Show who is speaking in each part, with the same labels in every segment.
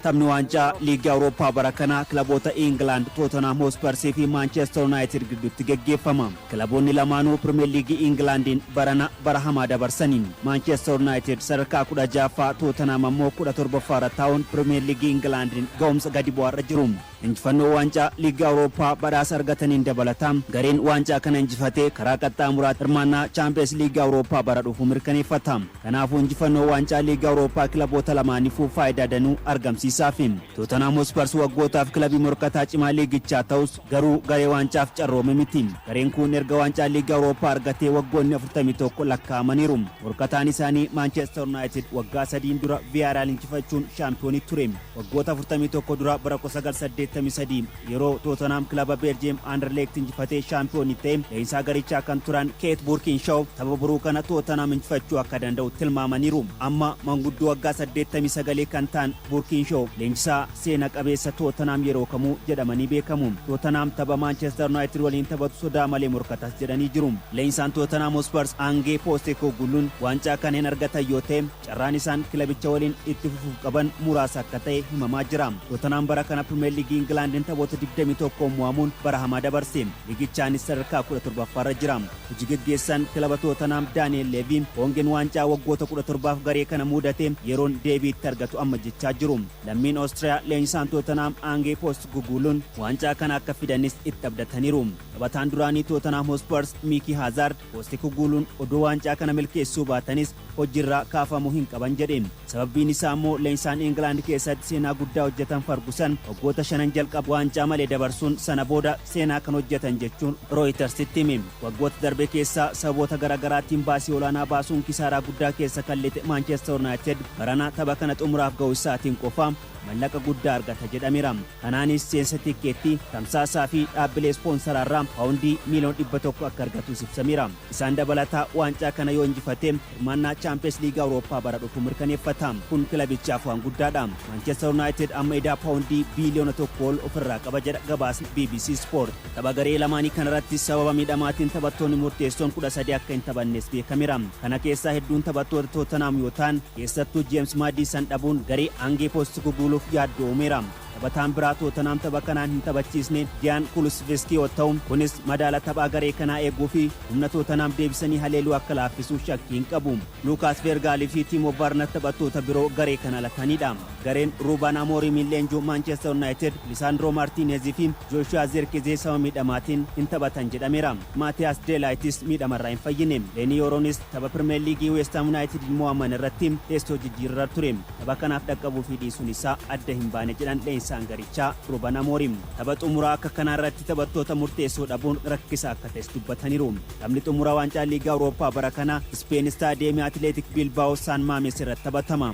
Speaker 1: taphni waancaa liigii Awurooppaa bara kanaa kilaboota England, Tottenham Hotspur fi Manchester United gidduutti gaggeeffama. Kilaboonni lamaanuu Premier League Englandin bara hamaa dabarsaniin Manchester United sadarkaa 16ffaa, Tottenham ammoo 17ffaa ta'uun Premier League Englandin gahumsa gadi bu'aarra jiru. Injifannoo waancaa liigii Awurooppaa badhaasa argataniin dabalataan gareen waancaa kana injifatee karaa qaxxaamuraa hirmaannaa Champions League Awurooppaa bara dhufu mirkaneeffata. Kanaafuu injifannoo waancaa liigii Awurooppaa kilaboota lamaaniifuu faayidaa danuu argamsiisaaf. Tottenham Hotspur waggootaaf kilabii morkataa cimaa liigichaa ta'us garuu garee waancaaf carroome miti. Gareen kun erga waancaa liigii Awurooppaa argatee waggoonni 41 lakkaa'amaniiru. Morkataan isaanii Manchester United waggaa 3 dura Villarreal injifachuun shaampiyoonii ture. Waggoota 41 dura bara 1983 yeroo Tottenham kilaba Belgium Anderlecht injifatee shaampiyoonii ta'e leenjisaa garichaa kan turan Keet Burkinshaw tapha boruu kana Tottenham injifachuu akka danda'u tilmaamaniiru. Amma manguddoo waggaa 89 kan ta'an Burkinshaw leenjisaa seena qabeessa Tottenham yeroo kamuu jedhamanii beekamu. Tottenham tapha Manchester United waliin taphatu sodaa malee morkatas jedhanii jiru. Leenjisaan Tottenham Hotspur Ange Postecoglou waancaa kanneen argatan yoo ta'e carraan isaan kilabicha waliin itti fufuuf qaban muraasa akka ta'e himamaa jira. Tottenham bara kana Premier League Englandin taphoota 21 mo'amuun bara hamaa dabarse. Liigichaanis sadarkaa 17ffaarra jira. Hojii gaggeessaan kilaba Tottenham Daniel Levy hongeen waancaa waggoota 17f garee kana mudate yeroon deebiitti argatu amma jechaa jiru. Lammiin Austria leenjisaan Tottenham Ange Postecoglou waancaa kana akka fidanis itti abdataniiru. Taphataan duraanii Tottenham Hotspur Miki Hazard Postecoglou odoo waancaa kana milkeessuu baatanis hojiirraa kaafamuu hin qaban jedhe. Sababbiin isaa immoo leenjisaan England keessatti seenaa guddaa hojjetan Ferguson waggoota 5 jalqaba waancaa malee dabarsuun sana booda seenaa kan hojjetan jechuun Reutersitti hime. Waggoota darbe keessaa sababoota garaagaraatiin baasii olaanaa baasuun kisaaraa guddaa keessa kalleete Manchester United barana tapha kana xumuraaf ga'uu isaatiin qofa mallaqa guddaa argata jedhameera. Kanaanis seensa tikeettii tamsaasaa fi dhaabbilee ispoonsaraarraa paawundii miliyoona 100 akka argatu ibsameera. Isaan dabalataa waancaa kana yoo injifate hirmaannaa Champions League Awurooppaa bara dhufu mirkaneeffata. Kun kilabichaaf waan guddaadha. Manchester United amma idaa paawundii biliyoona 1 ofirraa qaba jedha gabaasni BBC Sport. Tapha garee lamaanii kanarratti sababa miidhamaatiin taphattoonni murteessoon 13 akka hin taphannes beekameera. Kana keessaa hedduun taphattoota Tottenham yoo ta'an keessattuu James Maddison dhabuun garee Ange Postecoglou yaaddoomeera. Taphataan biraa Tottenham tapha kanaan hin taphachiisne Dejan Kulusevski yoo ta'u kunis madaala taphaa garee kanaa eeguu fi humna Tottenham deebisanii haleeluu akka laaffisuu shakkii hin qabu. Lucas Vergaal fi Timo Werner taphattoota biroo garee kana latanidha. Gareen Ruben Amorim leenjuu Manchester United Lisandro Martinez fi Joshua Zirkzee sababa miidhamaatiin hin taphatan jedhameera. Matthias de Ligt miidhamarraa hin fayyine. Lenny Yoronis tapha Premier League West Ham United mo'aman irratti teessoo jijjiirraa ture. Tapha kanaaf dhaqqabuu fi dhiisuun isaa adda hin baane jedhan leenjisaan garichaa Ruben Amorim. Tapha xumuraa akka kanaa irratti taphattoota murteessoo dhabuun rakkisaa akka ta'es dubbataniiru. Taphni xumuraa waancaa liigaa Awurooppaa bara kana Spain Stadium Athletic Bilbao San Mames irratti taphatama.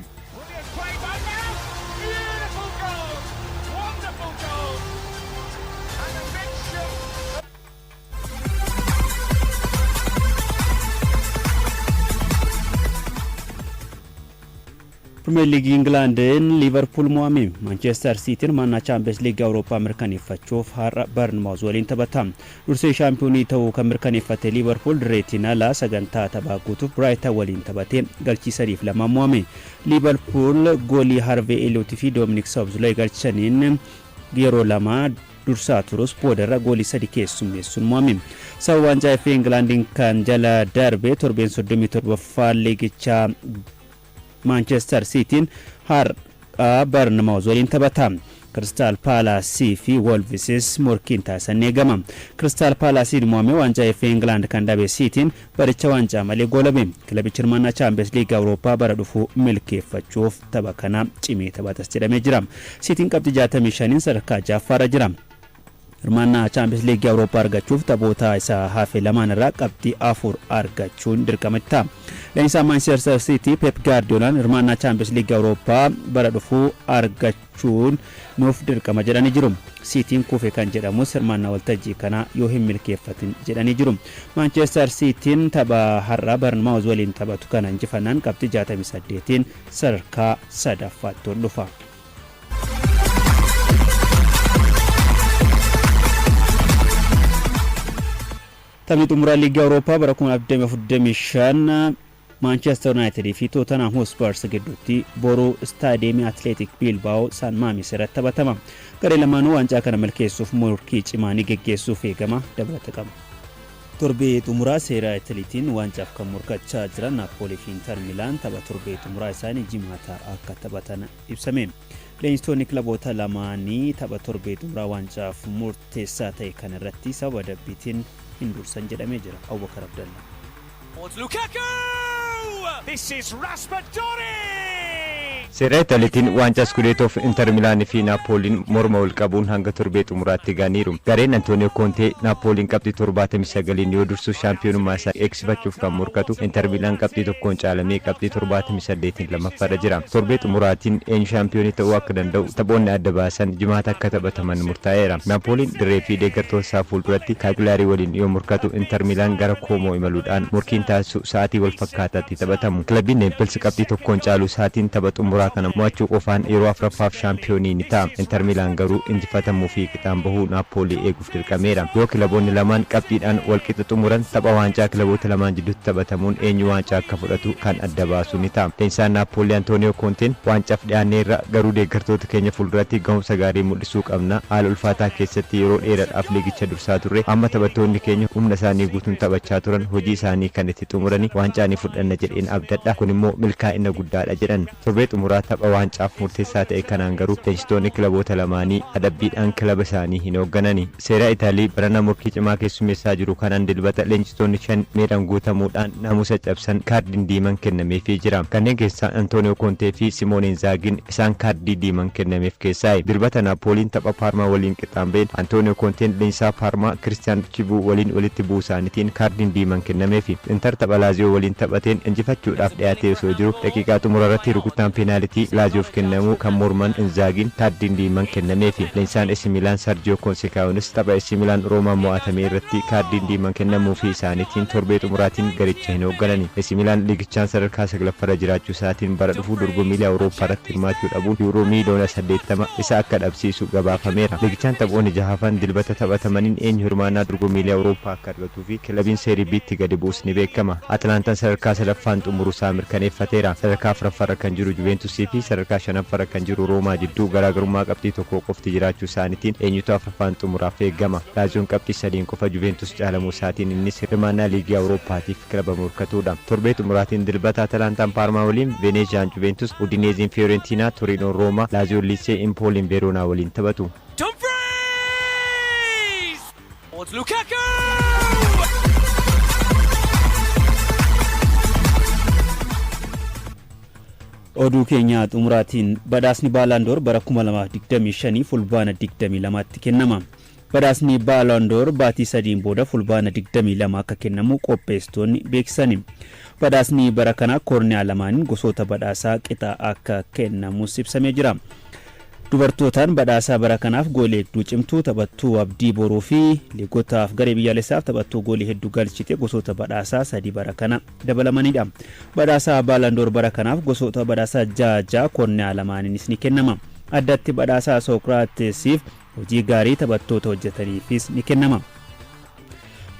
Speaker 1: Premier League England Liverpool mo'ame. Manchester City manna Champions League Awurooppaa mirkaneeffachuuf har'a Bournemouth waliin taphata. Dursee shaampiyoonii ta'uu kan mirkaneeffate Liverpool direetiin ala sagantaa taphaa guutuuf Brighton waliin taphatee galchiisaniif 2 mo'ame. Liverpool goolii Harvey Elliott fi Dominic Szoboszlai galchaniin yeroo 2 dursaa turus boodarra goolii 3 keessummeessuun mo'ame. Sababa waancaa FA England kan jala darbe torbeen 37ffaa liigichaa Manchester City har'a Bournemouth waliin taphata. Crystal Palace fi Wolves morkiin taasisan eegama. Crystal Palace mo'ame waancaa FA England kan dhabe City baricha waancaa malee goolabe. Kilabichi hirmaannaa Champions League Awurooppaa bara dhufu milkeeffachuuf tapha kana cimee taphatas jedhamee jira. City qabxii 65 sadarkaa 6ffaarra jira. Hirmaannaa Champions League Awurooppaa argachuuf taphoota isaa hafe lamaan irraa qabxii 4 argachuun dirqamatti. Leenjisaan Manchester City Pep Guardiola hirmaannaa Champions League Awurooppaa bara dhufu argachuun nuuf dirqama jedhanii jiru. Cityn kufe kan jedhamus hirmaannaa waltajjii kana yoo hin milkeeffatin jedhanii jiru. Manchester Cityn tapha har'a Bournemouth waliin taphatu kana injifannaan qabxii 68 sadarkaa 3ffaatti ol dhufa. Taphni xumuraa liigii Awurooppaa bara 2025 Manchester United fi Tottenham Hotspur gidduutti boruu Staadiyeemii Athletic Bilbao San Mames irratti taphatama. Garee lamaanuu waancaa kana milkeessuuf morkii cimaanii geggeessuuf eegama dabalata qaba. Torbee xumuraa seeraa Italiitiin waancaaf kan morkachaa jiran Napoli fi Inter Milan tapha torbee xumuraa isaanii jimaata akka taphatan ibsame. Leenjistoonni kilaboota lamaanii tapha torbee xumuraa waancaaf murteessaa ta'e kan irratti sababa dabbiitiin hin dursan jedhamee jira. Abubakar Abdallah.
Speaker 2: This is Raspadori!
Speaker 3: Seera Italiitiin waancaa Scudetto Inter Milan fi Napoliin morma wal qabuun hanga torbee xumuraatti gaaniiru. Gareen Antonio Conte Napoliin qabxii 79 yoo dursu shaampiyoonummaa isaa eegsifachuuf kan morkatu Inter Milan qabxii tokkoon caalamee qabxii 78 lammaffaadha jira. Torbee xumuraatiin eenyu shaampiyoonii ta'uu akka danda'u taphoonni adda baasan jimaata akka taphataman murtaa'eera. Napoliin dirree fi deeggartoota isaa fuulduratti Cagliari waliin yoo morkatu Inter Milan gara Como imaluudhaan morkiin taasisu sa'aatii wal fakkaataatti taphatamu. Kilabiin Naples qabxii tokkoon caalu sa'aatiin tapha xumuraa kana mo'achuu qofaan yeroo afuraffaaf shaampiyoonii ni ta'a. Inter Milan garuu injifatamuu fi qixaan bahuu Napoli eeguuf dirqameera. Yoo kilaboonni lamaan qabxiidhaan wal qixa xumuran tapha waancaa kilaboota lamaan jidduutti taphatamuun eenyu waancaa akka fudhatu kan adda baasu ni ta'a. Leenjisaan Napoli Antonio Conte waancaaf dhiyaanneerra garuu deeggartoota keenya fuulduratti gahumsa gaarii mul'isuu qabna. Haala ulfaataa keessatti yeroo dheeraadhaaf liigicha dursaa turre amma taphattoonni keenya humna isaanii guutuun taphachaa turan hojii isaanii kan itti xumuranii waancaa ni fudhanna jedheen abdadha. Kun immoo milkaa'ina guddaadha jedhan. Torbee xumuraa tapha waancaaf murteessaa ta'e kanaan garuu leenjistoonni kilaboota lamaanii adabbiidhaan kilaba isaanii hin hoogganani. Seera Itaalii barana morkii cimaa keessummeessaa jiru kanaan dilbata leenjistoonni 5 meedhaan guutamuudhaan naamusa cabsan kaardiin diiman kennameefii jira. Kanneen keessaa Antonio Conte fi Simone Inzaghiin isaan kaardii diiman kennameef keessaa. Dilbata Napoliin tapha Parma waliin qixaan ba'een Antonio Conte leenjisaa Parma Cristiano Chibu waliin walitti bu'uu isaaniitiin kaardiin diiman kennameefi. Inter tapha Lazio waliin taphateen injifachuudhaaf dhiyaatee osoo jiru daqiiqaa xumurarratti rukuttaan penaaltii Laziof kennamu kan morman Inzaghiin kaardiin diiman kennameefi. Leenjisaan AC Milan Sergio Conceicaonis tapha AC Milan Roma mo'atame irratti kaardiin diiman kennamuu fi isaaniitiin torbee xumuraatiin garicha hin hoogganani. AC Milan liigichaan sadarkaa 9ffaarra jiraachuu isaatiin bara dhufu dorgommii Awurooppaa irratti hirmaachuu dhabuun yuuroo miiliyoona 80 isa akka dhabsiisu gabaafameera. Liigichaan taphoonni jahafan dilbata taphatamaniin eenyu hirmaannaa dorgommii Awurooppaa akka argatuu fi kilabiin Seerii Biitti gadi bu'us ni beekama. Atlantaan sadarkaa 3ffaan xumuruu isaa mirkaneeffateera. Sadarkaa 4ffaarra kan jiru Juventus fi sadarkaa 5ffaarra kan jiru Roomaa jidduu garaagarummaa qabxii tokko qofti jiraachuu isaaniitiin eenyutu 4ffaan xumuraaf eegama. Laazioon qabxii 3 qofa Juventus caalamuu isaatiin innis hirmaannaa liigii Awurooppaatiif kilaba morkatuudha. Torbee xumuraatiin dilbata Atalantaan Parmaa waliin, Veneeziyaan Juventus, Udineeziin Fiorentina, Torinoon Roomaa, Laazioon Liisee Impooliin Veroonaa waliin taphatu.
Speaker 1: Oduu keenya xumuraatiin badhaasni Baalandoor bara 2025 fulbaana 22tti kennama. Badhaasni Baalandoor baatii 3 booda fulbaana 22 akka kennamu qopheessitoonni beeksisani. Badhaasni bara kana koorniyaa lamaaniin gosoota badhaasaa qixa akka kennamus ibsamee jira. Dubartootaan badhaasaa bara kanaaf goolee hedduu cimtuu taphattuu Abdii Boruu fi liigotaaf garee biyyaalessaaf taphattuu goolee hedduu galchite gosoota badhaasaa 3 bara kana dabalamanidha. Badhaasaa Baalandoor bara kanaaf gosoota badhaasaa 6 koorniyaa lamaaniinis ni kennama. Addatti badhaasaa Sookiraatesiif hojii gaarii taphattoota hojjetaniifis ni kennama.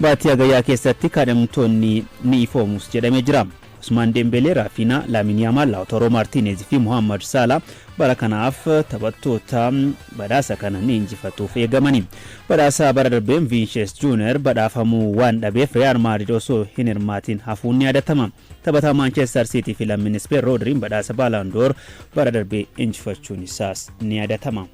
Speaker 1: Baatii hagayyaa keessatti kaadhimamtoonni ni ifoomus jedhamee jira. Usman Dembele, Rafinha, Lamine Yamal, Lautaro Martinez fi Mohamed Salah bara kanaaf taphattoota badhaasa kana ni injifatuuf eegamani. Badhaasa bara darbeen Vinicius Junior badhaafamuu waan dhabeef Real Madrid osoo hin hirmaatin hafuun ni yaadatama. Taphataa Manchester City fi lammiin Spain Rodriin badhaasa Ballon d'Or bara darbee injifachuun isaas ni yaadatama.